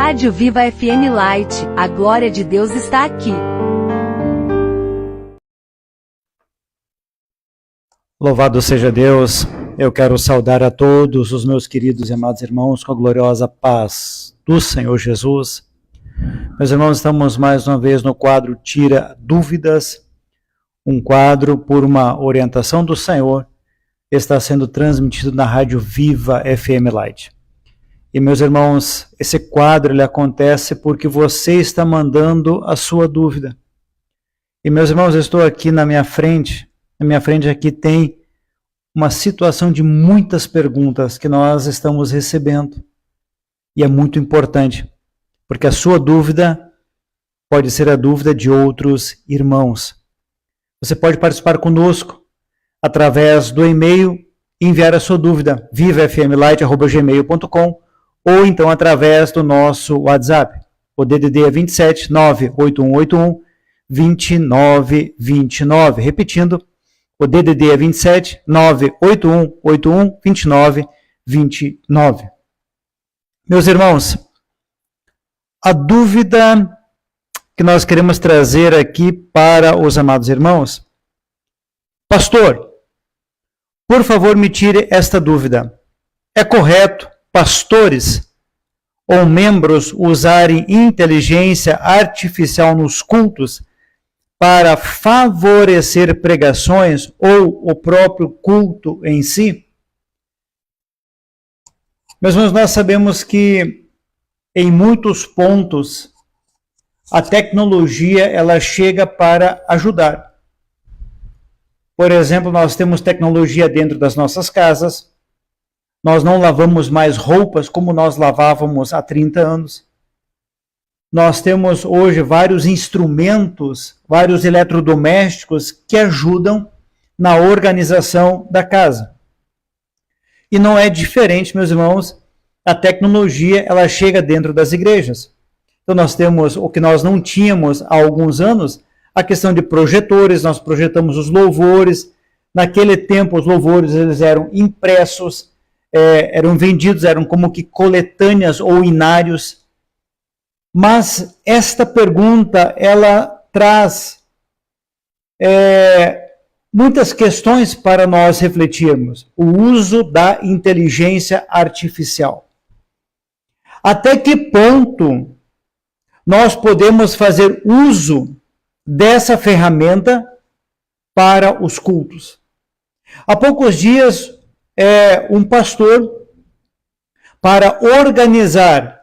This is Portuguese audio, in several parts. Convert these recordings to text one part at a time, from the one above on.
Rádio Viva FM Light, a glória de Deus está aqui. Louvado seja Deus, eu quero saudar a todos os meus queridos e amados irmãos com a gloriosa paz do Senhor Jesus. Meus irmãos, estamos mais uma vez no quadro Tira Dúvidas, um quadro por uma orientação do Senhor, está sendo transmitido na Rádio Viva FM Light. E meus irmãos, esse quadro ele acontece porque você está mandando a sua dúvida. E meus irmãos, eu estou aqui na minha frente aqui tem uma situação de muitas perguntas que nós estamos recebendo. E é muito importante, porque a sua dúvida pode ser a dúvida de outros irmãos. Você pode participar conosco através do e-mail e enviar a sua dúvida, vivafmlight@gmail.com, ou então através do nosso WhatsApp. O DDD é 27 98181 2929. Repetindo, o DDD é 27 98181 2929. Meus irmãos, a dúvida que nós queremos trazer aqui para os amados irmãos: pastor, por favor me tire esta dúvida. É correto pastores ou membros usarem inteligência artificial nos cultos para favorecer pregações ou o próprio culto em si? Meus irmãos, nós sabemos que em muitos pontos a tecnologia ela chega para ajudar. Por exemplo, nós temos tecnologia dentro das nossas casas. Nós não lavamos mais roupas como nós lavávamos há 30 anos. Nós temos hoje vários instrumentos, vários eletrodomésticos que ajudam na organização da casa. E não é diferente, meus irmãos, a tecnologia ela chega dentro das igrejas. Então nós temos o que nós não tínhamos há alguns anos, a questão de projetores, nós projetamos os louvores. Naquele tempo os louvores eles eram impressos, eram vendidos, eram como que coletâneas ou inários. Mas esta pergunta, ela traz muitas questões para nós refletirmos. O uso da inteligência artificial. Até que ponto nós podemos fazer uso dessa ferramenta para os cultos? Há poucos dias, um pastor, para organizar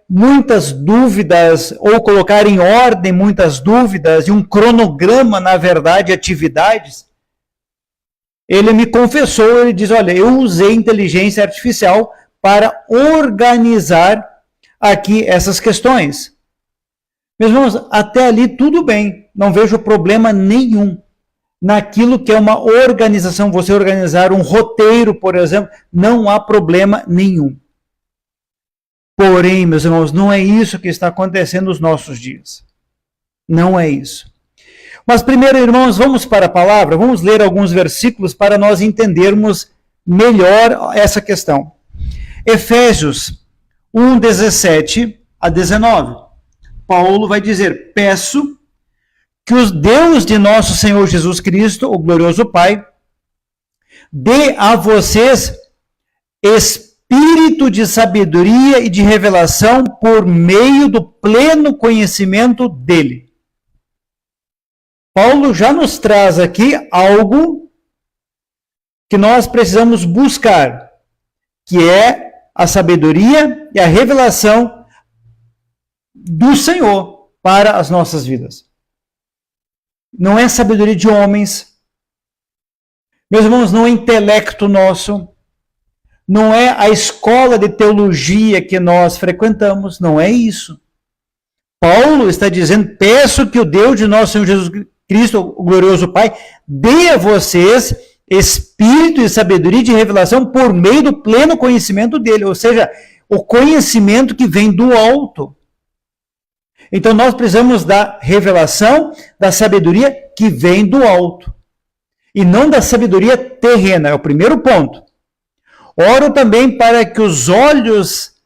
muitas dúvidas, ou colocar em ordem muitas dúvidas, e um cronograma, na verdade, atividades, ele me confessou, ele diz, olha, eu usei inteligência artificial para organizar aqui essas questões. Meus irmãos, até ali tudo bem, não vejo problema nenhum naquilo que é uma organização, você organizar um roteiro, por exemplo, não há problema nenhum. Porém, meus irmãos, não é isso que está acontecendo nos nossos dias. Não é isso. Mas primeiro, irmãos, vamos para a palavra, vamos ler alguns versículos para nós entendermos melhor essa questão. Efésios 1, 17 a 19. Paulo vai dizer, peço que o Deus de nosso Senhor Jesus Cristo, o glorioso Pai, dê a vocês espírito de sabedoria e de revelação por meio do pleno conhecimento dele. Paulo já nos traz aqui algo que nós precisamos buscar, que é a sabedoria e a revelação do Senhor para as nossas vidas. Não é sabedoria de homens, meus irmãos, não é intelecto nosso, não é a escola de teologia que nós frequentamos, não é isso. Paulo está dizendo, peço que o Deus de nosso Senhor Jesus Cristo, o glorioso Pai, dê a vocês espírito de sabedoria e de revelação por meio do pleno conhecimento dele, ou seja, o conhecimento que vem do alto. Então nós precisamos da revelação, da sabedoria que vem do alto. E não da sabedoria terrena, é o primeiro ponto. Oro também para que os olhos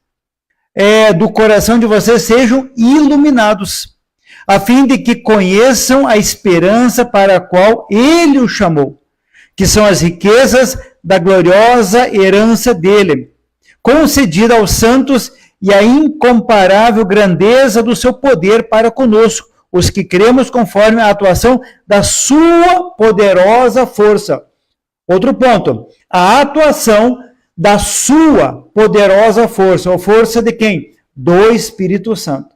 do coração de vocês sejam iluminados, a fim de que conheçam a esperança para a qual ele os chamou, que são as riquezas da gloriosa herança dele, concedida aos santos, e a incomparável grandeza do seu poder para conosco, os que cremos conforme a atuação da sua poderosa força. Outro ponto, a atuação da sua poderosa força, ou força de quem? Do Espírito Santo.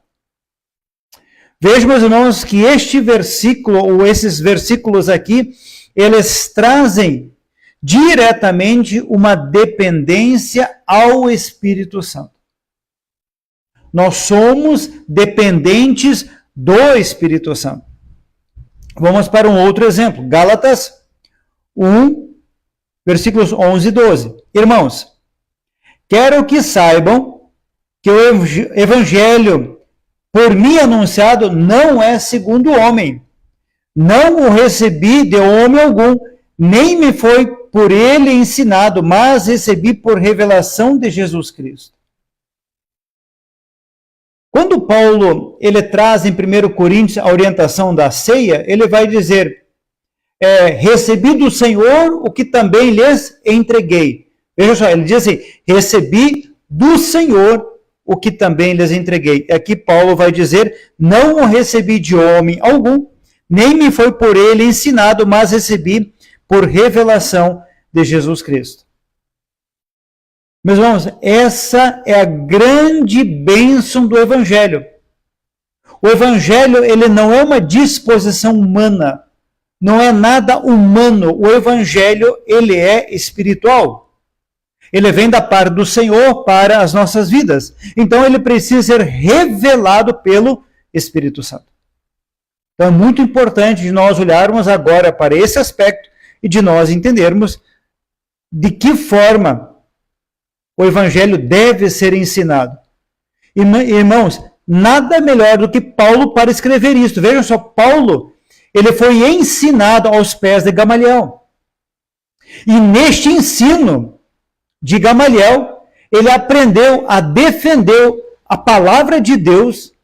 Vejam, meus irmãos, que este versículo, ou esses versículos aqui, eles trazem diretamente uma dependência ao Espírito Santo. Nós somos dependentes do Espírito Santo. Vamos para um outro exemplo. Gálatas 1, versículos 11 e 12. Irmãos, quero que saibam que o evangelho por mim anunciado não é segundo o homem. Não o recebi de homem algum, nem me foi por ele ensinado, mas recebi por revelação de Jesus Cristo. Quando Paulo ele traz em 1 Coríntios a orientação da ceia, ele vai dizer, recebi do Senhor o que também lhes entreguei. Veja só, ele diz assim, recebi do Senhor o que também lhes entreguei. Aqui Paulo vai dizer, não o recebi de homem algum, nem me foi por ele ensinado, mas recebi por revelação de Jesus Cristo. Meus irmãos, essa é a grande bênção do Evangelho. O Evangelho, ele não é uma disposição humana, não é nada humano. O Evangelho, ele é espiritual. Ele vem da parte do Senhor para as nossas vidas. Então, ele precisa ser revelado pelo Espírito Santo. Então, é muito importante de nós olharmos agora para esse aspecto e de nós entendermos de que forma o Evangelho deve ser ensinado. Irmãos, nada melhor do que Paulo para escrever isso. Vejam só, Paulo, ele foi ensinado aos pés de Gamaliel. E neste ensino de Gamaliel, ele aprendeu a defender a palavra de Deus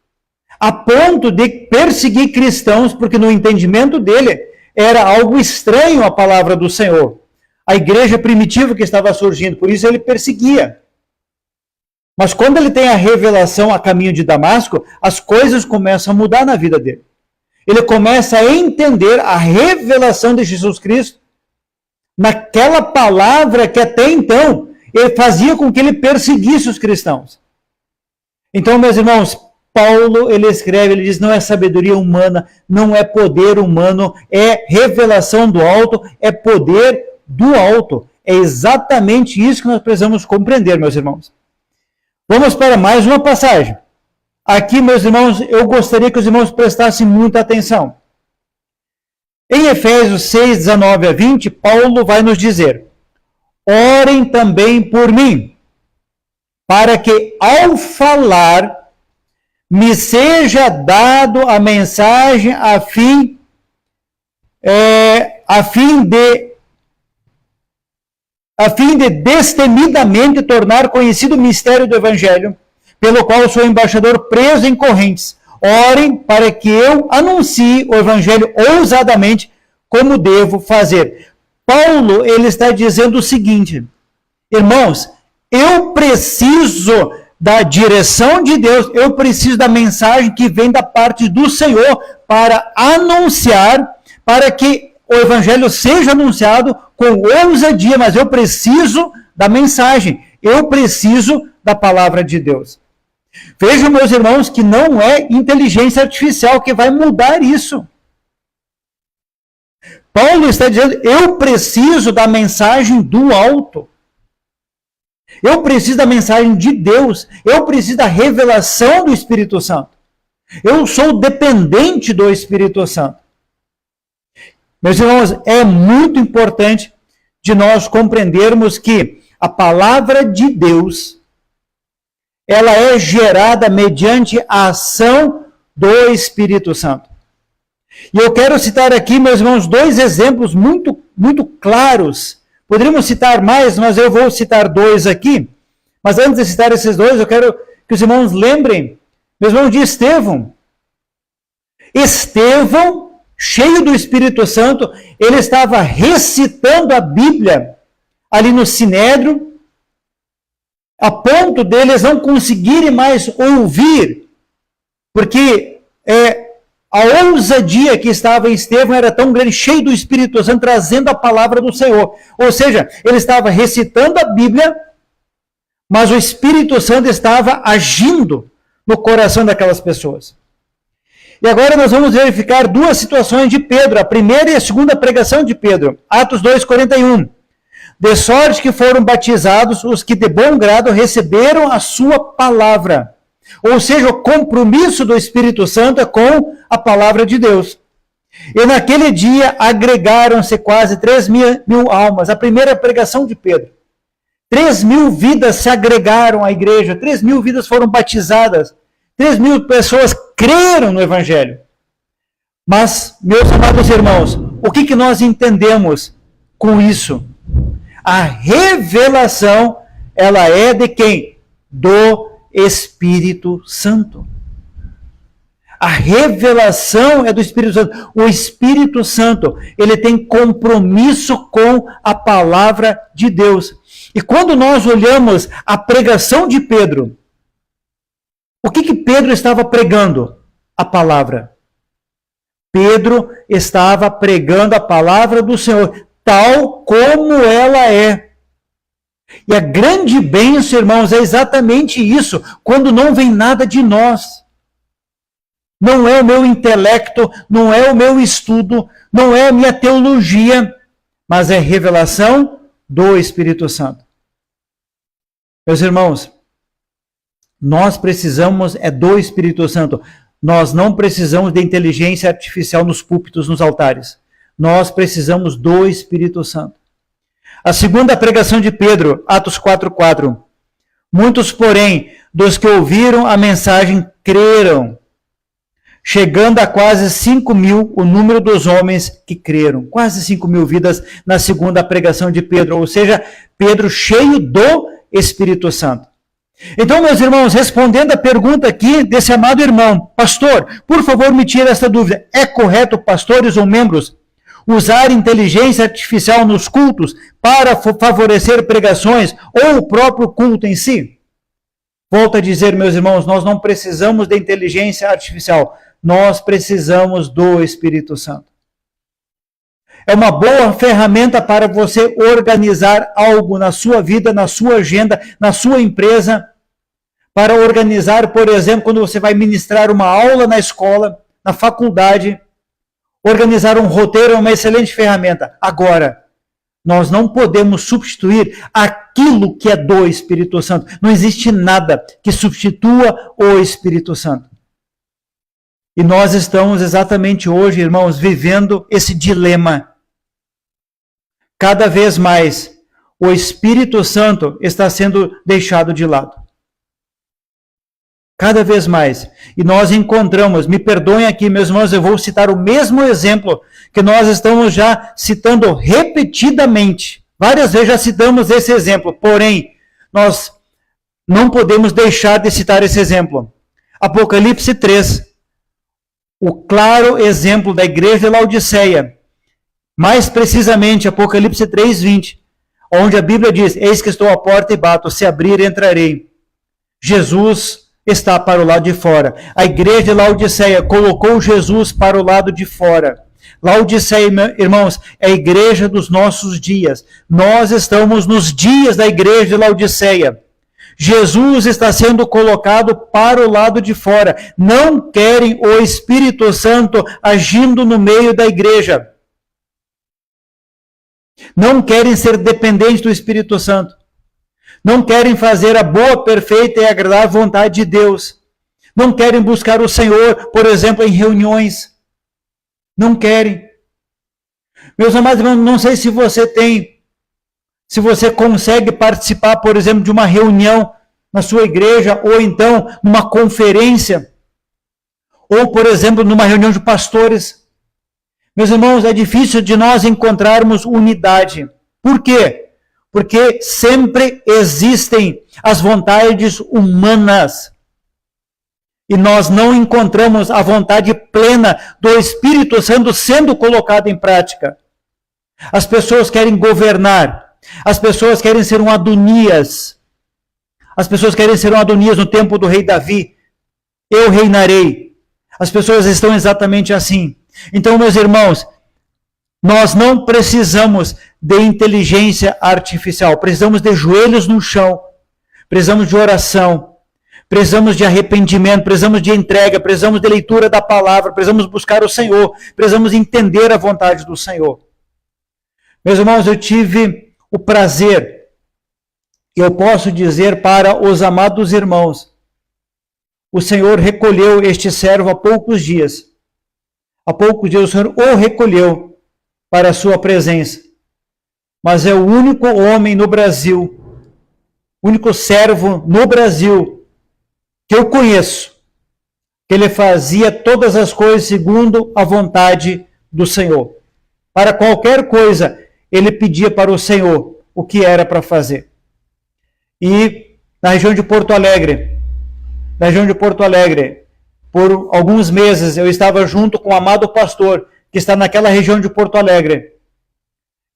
a ponto de perseguir cristãos, porque no entendimento dele era algo estranho a palavra do Senhor. A igreja primitiva que estava surgindo, por isso ele perseguia. Mas quando ele tem a revelação a caminho de Damasco, as coisas começam a mudar na vida dele. Ele começa a entender a revelação de Jesus Cristo naquela palavra que até então ele fazia com que ele perseguisse os cristãos. Então, meus irmãos, Paulo, ele escreve, ele diz, não é sabedoria humana, não é poder humano, é revelação do alto, é poder do alto. É exatamente isso que nós precisamos compreender, meus irmãos. Vamos para mais uma passagem. Aqui, meus irmãos, eu gostaria que os irmãos prestassem muita atenção. Em Efésios 6, 19 a 20, Paulo vai nos dizer, orem também por mim, para que ao falar me seja dado a mensagem a fim de destemidamente tornar conhecido o mistério do Evangelho, pelo qual sou embaixador preso em correntes. Orem para que eu anuncie o Evangelho ousadamente, como devo fazer. Paulo, ele está dizendo o seguinte, irmãos, eu preciso da direção de Deus, eu preciso da mensagem que vem da parte do Senhor para anunciar, para que o Evangelho seja anunciado com ousadia, mas eu preciso da mensagem, eu preciso da palavra de Deus. Vejam, meus irmãos, que não é inteligência artificial que vai mudar isso. Paulo está dizendo, eu preciso da mensagem do alto. Eu preciso da mensagem de Deus. Eu preciso da revelação do Espírito Santo. Eu sou dependente do Espírito Santo. Meus irmãos, é muito importante de nós compreendermos que a palavra de Deus, ela é gerada mediante a ação do Espírito Santo. E eu quero citar aqui, meus irmãos, dois exemplos muito, muito claros. Poderíamos citar mais, mas eu vou citar dois aqui. Mas antes de citar esses dois, eu quero que os irmãos lembrem, meus irmãos, de Estevão. Estevão, cheio do Espírito Santo, ele estava recitando a Bíblia ali no Sinédrio, a ponto deles não conseguirem mais ouvir, porque a ousadia que estava em Estevão era tão grande, cheio do Espírito Santo, trazendo a palavra do Senhor. Ou seja, ele estava recitando a Bíblia, mas o Espírito Santo estava agindo no coração daquelas pessoas. E agora nós vamos verificar duas situações de Pedro, a primeira e a segunda pregação de Pedro. Atos 2:41. De sorte que foram batizados os que de bom grado receberam a sua palavra. Ou seja, o compromisso do Espírito Santo é com a palavra de Deus. E naquele dia agregaram-se quase 3.000 almas. A primeira pregação de Pedro. 3.000 vidas se agregaram à igreja, 3.000 vidas foram batizadas, 3.000 pessoas creram no Evangelho. Mas, meus amados irmãos, o que nós entendemos com isso? A revelação, ela é de quem? Do Espírito Santo. A revelação é do Espírito Santo. O Espírito Santo, ele tem compromisso com a palavra de Deus. E quando nós olhamos a pregação de Pedro, o que Pedro estava pregando? A palavra. Pedro estava pregando a palavra do Senhor, tal como ela é. E a grande bênção, irmãos, é exatamente isso, quando não vem nada de nós. Não é o meu intelecto, não é o meu estudo, não é a minha teologia, mas é revelação do Espírito Santo. Meus irmãos, nós precisamos do Espírito Santo. Nós não precisamos de inteligência artificial nos púlpitos, nos altares. Nós precisamos do Espírito Santo. A segunda pregação de Pedro, Atos 4:4. Muitos, porém, dos que ouviram a mensagem creram, chegando a quase 5.000 o número dos homens que creram. Quase 5.000 vidas na segunda pregação de Pedro, ou seja, Pedro cheio do Espírito Santo. Então, meus irmãos, respondendo a pergunta aqui desse amado irmão, pastor, por favor, me tire essa dúvida. É correto pastores ou membros usar inteligência artificial nos cultos para favorecer pregações ou o próprio culto em si? Volto a dizer, meus irmãos, nós não precisamos de inteligência artificial. Nós precisamos do Espírito Santo. É uma boa ferramenta para você organizar algo na sua vida, na sua agenda, na sua empresa. Para organizar, por exemplo, quando você vai ministrar uma aula na escola, na faculdade. Organizar um roteiro é uma excelente ferramenta. Agora, nós não podemos substituir aquilo que é do Espírito Santo. Não existe nada que substitua o Espírito Santo. E nós estamos exatamente hoje, irmãos, vivendo esse dilema. Cada vez mais, o Espírito Santo está sendo deixado de lado. Cada vez mais. E nós encontramos, me perdoem aqui, meus irmãos, eu vou citar o mesmo exemplo que nós estamos já citando repetidamente. Várias vezes já citamos esse exemplo, porém, nós não podemos deixar de citar esse exemplo. Apocalipse 3, o claro exemplo da igreja de Laodiceia. Mais precisamente, Apocalipse 3:20, onde a Bíblia diz, eis que estou à porta e bato, se abrir, entrarei. Jesus está para o lado de fora. A igreja de Laodiceia colocou Jesus para o lado de fora. Laodiceia, irmãos, é a igreja dos nossos dias. Nós estamos nos dias da igreja de Laodiceia. Jesus está sendo colocado para o lado de fora. Não querem o Espírito Santo agindo no meio da igreja. Não querem ser dependentes do Espírito Santo. Não querem fazer a boa, perfeita e agradável vontade de Deus. Não querem buscar o Senhor, por exemplo, em reuniões. Não querem. Meus amados irmãos, não sei se você consegue participar, por exemplo, de uma reunião na sua igreja, ou então numa conferência, ou, por exemplo, numa reunião de pastores. Meus irmãos, é difícil de nós encontrarmos unidade. Por quê? Porque sempre existem as vontades humanas. e nós não encontramos a vontade plena do Espírito Santo sendo colocada em prática. As pessoas querem governar, as pessoas querem ser um Adonias, as pessoas querem ser um Adonias no tempo do rei Davi. Eu reinarei. As pessoas estão exatamente assim. Então, meus irmãos, nós não precisamos de inteligência artificial, precisamos de joelhos no chão, precisamos de oração, precisamos de arrependimento, precisamos de entrega, precisamos de leitura da palavra, precisamos buscar o Senhor, precisamos entender a vontade do Senhor. Meus irmãos, eu tive o prazer, eu posso dizer para os amados irmãos, o Senhor recolheu este servo há poucos dias. Há poucos dias o Senhor o recolheu para a sua presença. Mas é o único homem no Brasil, o único servo no Brasil que eu conheço, que ele fazia todas as coisas segundo a vontade do Senhor. Para qualquer coisa, ele pedia para o Senhor o que era para fazer. E na região de Porto Alegre, por alguns meses, eu estava junto com o amado pastor, que está naquela região de Porto Alegre.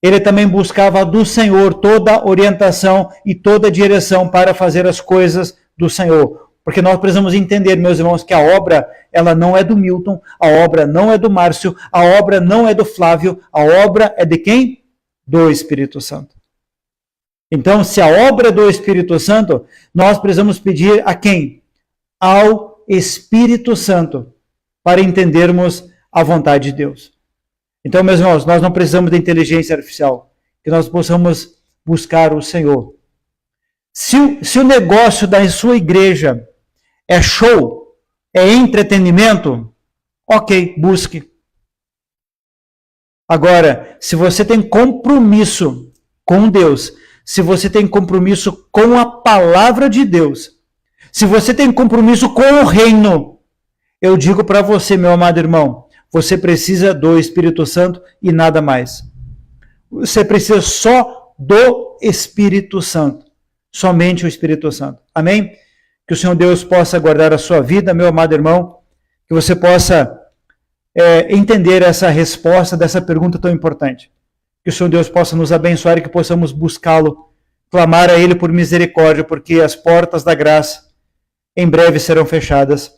Ele também buscava do Senhor toda orientação e toda direção para fazer as coisas do Senhor. Porque nós precisamos entender, meus irmãos, que a obra, ela não é do Milton, a obra não é do Márcio, a obra não é do Flávio, a obra é de quem? Do Espírito Santo. Então, se a obra é do Espírito Santo, nós precisamos pedir a quem? Ao Espírito Santo, para entendermos a vontade de Deus. Então, meus irmãos, nós não precisamos de inteligência artificial, que nós possamos buscar o Senhor. Se o negócio da sua igreja é show, é entretenimento, ok, busque. Agora, se você tem compromisso com Deus, se você tem compromisso com a palavra de Deus, se você tem compromisso com o reino, eu digo para você, meu amado irmão, você precisa do Espírito Santo e nada mais. Você precisa só do Espírito Santo. Somente o Espírito Santo. Amém? Que o Senhor Deus possa guardar a sua vida, meu amado irmão, que você possa entender essa resposta dessa pergunta tão importante. Que o Senhor Deus possa nos abençoar e que possamos buscá-lo, clamar a Ele por misericórdia, porque as portas da graça em breve serão fechadas.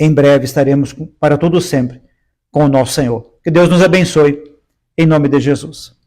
Em breve estaremos para todo sempre com o nosso Senhor. Que Deus nos abençoe, em nome de Jesus.